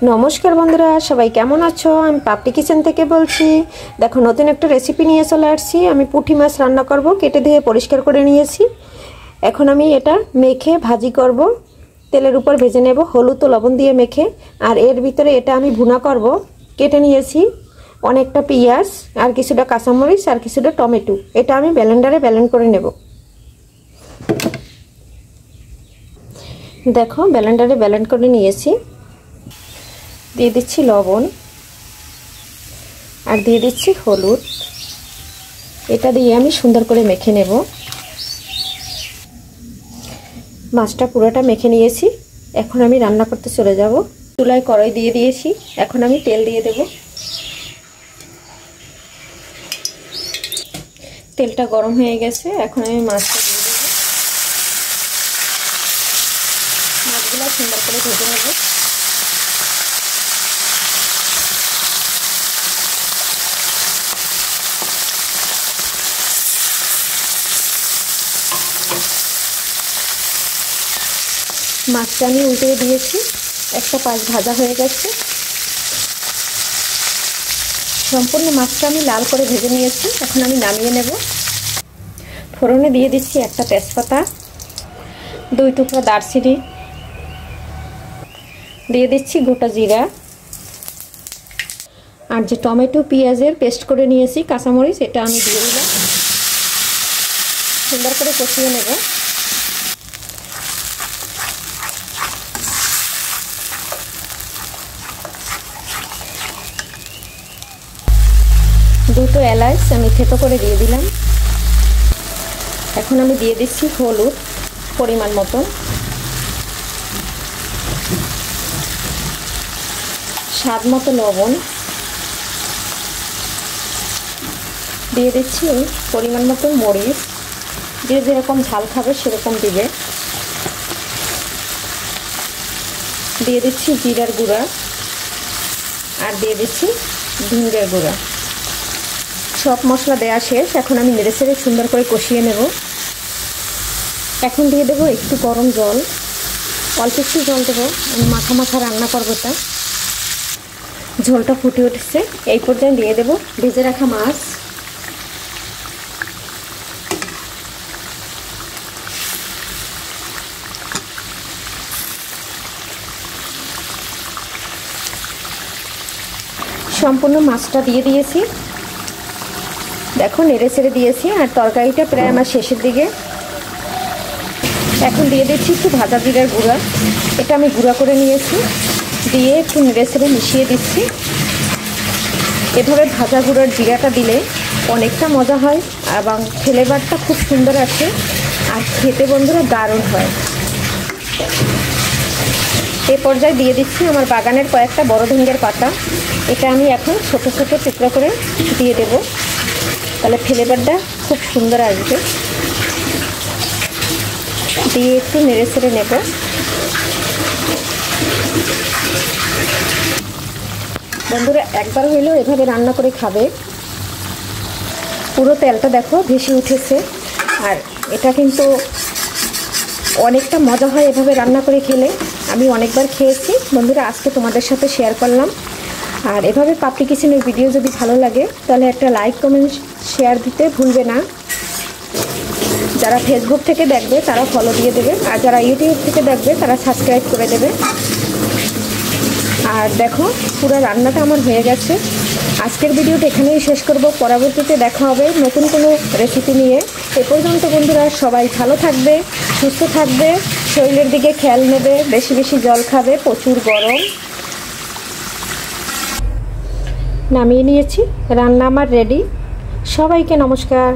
নমস্কার বন্ধুরা, সবাই কেমন আছো? আমি পাপড়ি কিচেন থেকে বলছি। দেখো, নতুন একটা রেসিপি নিয়ে চলে আসছি। আমি পুঁটি মাছ রান্না করব। কেটে ধুয়ে পরিষ্কার করে নিয়েছি। এখন আমি এটা মেখে ভাজি করব। তেলের উপর ভেজে নেব হলুদ ও লবণ দিয়ে মেখে। আর এর ভিতরে এটা আমি ভুনা করব। কেটে নিয়েছি অনেকটা পেঁয়াজ, আর কিছুটা কাঁচামরিচ, আর কিছুটা টমেটো। এটা আমি ব্লেন্ডারে ব্লেন্ড করে নেব। দেখো, ব্লেন্ডারে ব্লেন্ড করে নিয়েছি। দিয়ে দিচ্ছি লবণ আর দিয়ে দিচ্ছি হলুদ। এটা দিয়ে আমি সুন্দর করে মেখে নেব। মাছটা পুরোটা মেখে নিয়েছি। এখন আমি রান্না করতে চলে যাব। চুলায় কড়াই দিয়ে দিয়েছি। এখন আমি তেল দিয়ে দেব। তেলটা গরম হয়ে গেছে। এখন আমি মাছটা দিয়ে দেব। মাছগুলো সুন্দর করে ভেজে নেব। মাছটা আমি উল্টে দিয়েছি। একটা পাশ ভাজা হয়ে গেছে। সম্পূর্ণ মাছটা আমি লাল করে ভেজে নিয়েছি। এখন আমি নামিয়ে নেব। ফোড়নে দিয়ে দিচ্ছি একটা তেজপাতা, 2 টুকরা দারচিনি, দিয়ে দিচ্ছি গোটা জিরা, আর যে টমেটো পেঁয়াজের পেস্ট করে নিয়েছি কাঁচামরিচ, এটা আমি দিয়ে দিলাম। সুন্দর করে কষিয়ে নেব। দুটো এলাচ আমি থেতো করে দিয়ে দিলাম। এখন আমি দিয়ে দিচ্ছি হলুদ পরিমাণ মতো, স্বাদ মতো লবণ, দিয়ে দিচ্ছি পরিমাণ মতো মরিচ। যে যেরকম ঝাল খাবে সেরকম দিবে। দিয়ে দিচ্ছি জিরার গুঁড়া, আর দিয়ে দিচ্ছি ধনিয়ার গুঁড়া। সব মশলা দেওয়া শেষ। এখন আমি নেড়েচেড়ে সুন্দর করে কষিয়ে নেব। এখন দিয়ে দেবো একটু গরম জল, অল্প একটু জল দেবো। আমি মাখা মাখা রান্না করবো। তা ঝোলটা ফুটে উঠেছে। এই পর্যায়ে দিয়ে দেবো ভেজে রাখা মাছ। সম্পূর্ণ মাছটা দিয়ে দিয়েছি। দেখো, নেড়ে ছেড়ে দিয়েছি। আর তরকারিটা প্রায় আমার শেষের দিকে। এখন দিয়ে দিচ্ছি একটু ভাজা জিরার গুঁড়া। এটা আমি গুঁড়া করে নিয়েছি। দিয়ে একটু নেড়ে ছেড়ে মিশিয়ে দিচ্ছি। এভাবে ভাজা গুঁড়ার জিরাটা দিলে অনেকটা মজা হয় এবং ফ্লেভারটা খুব সুন্দর আছে। আর খেতে বন্ধুরা দারুণ হয়। এ পর্যায়ে দিয়ে দিচ্ছি আমার বাগানের কয়েকটা বড় ধনিয়ার পাতা। এটা আমি এখন ছোট ছোট টুকরো করে দিয়ে দেব। তাহলে ফ্লেভারটা খুব সুন্দর আসবে। দিয়ে একটু নেড়ে ছেড়ে নেব। বন্ধুরা, একবার হইলেও এভাবে রান্না করে খাবে। পুরো তেলটা দেখো ভেসে উঠেছে। আর এটা কিন্তু অনেকটা মজা হয় এভাবে রান্না করে খেলে। আমি অনেকবার খেয়েছি বন্ধুরা, আজকে তোমাদের সাথে শেয়ার করলাম। আর এভাবে পাপড়ি কিচেনের ভিডিও যদি ভালো লাগে তাহলে একটা লাইক কমেন্ট শেয়ার দিতে ভুলবে না। যারা ফেসবুক থেকে দেখবে তারা ফলো দিয়ে দেবে, আর যারা ইউটিউব থেকে দেখবে তারা সাবস্ক্রাইব করে দেবে। আর দেখো, পুরো রান্নাটা আমার হয়ে গেছে। আজকের ভিডিওটা এখানেই শেষ করব। পরবর্তীতে দেখা হবে নতুন কোনো রেসিপি নিয়ে। এ পর্যন্ত বন্ধুরা সবাই ভালো থাকবে, সুস্থ থাকবে, শরীরের দিকে খেয়াল নেবে, বেশি বেশি জল খাবে, প্রচুর গরম। নামিয়ে নিয়েছি, রান্না আমার রেডি। সবাইকে নমস্কার।